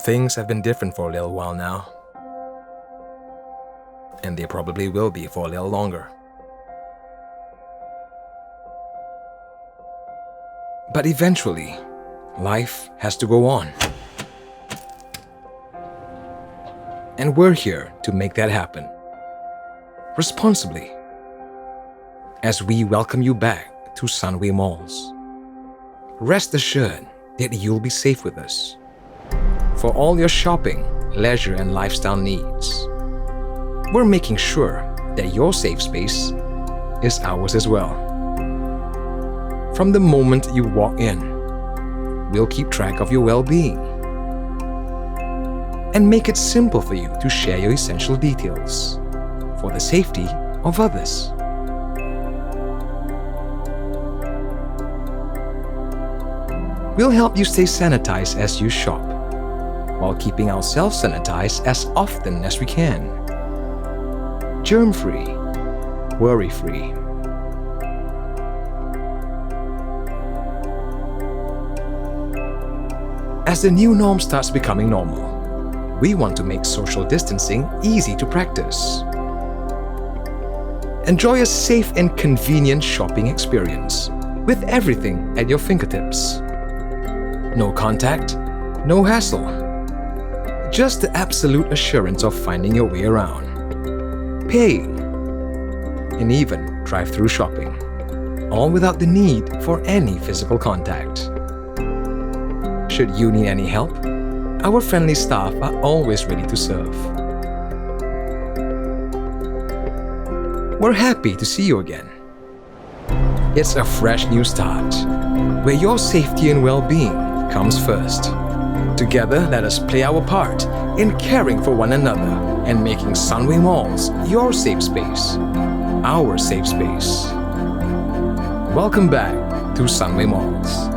Things have been different for a little while now. And they probably will be for a little longer. But eventually, life has to go on. And we're here to make that happen. Responsibly. As we welcome you back to Sunway Malls. Rest assured that you'll be safe with us. For all your shopping, leisure, and lifestyle needs. We're making sure that your safe space is ours as well. From the moment you walk in, we'll keep track of your well-being and make it simple for you to share your essential details for the safety of others. We'll help you stay sanitized as you shop, while keeping ourselves sanitized as often as we can. Germ-free, worry-free. As the new norm starts becoming normal, we want to make social distancing easy to practice. Enjoy a safe and convenient shopping experience with everything at your fingertips. No contact, no hassle. Just the absolute assurance of finding your way around, paying, and even drive-through shopping, all without the need for any physical contact. Should you need any help, our friendly staff are always ready to serve. We're happy to see you again. It's a fresh new start, where your safety and well-being comes first. Together, let us play our part in caring for one another and making Sunway Malls your safe space, our safe space. Welcome back to Sunway Malls.